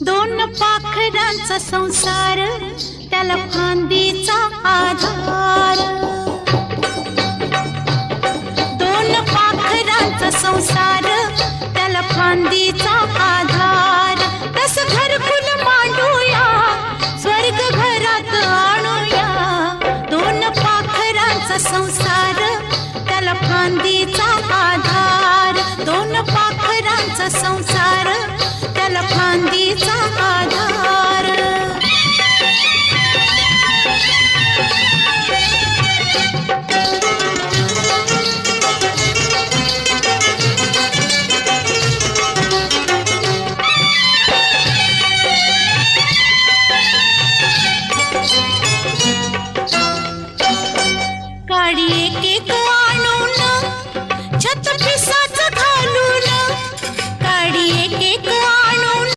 दोन पाखरांचा संसार, त्याला फांदीचा आधार. दोन पाखरांचा संसार, त्याला फांदीचा आधार. तस घरकुल मांडूया, स्वर्ग घरात आणूया. दोन पाखरांचा संसार, त्याला फांदीचा आधार. दोन पाखरांचा संसार, त्याला फांदीचा आधार.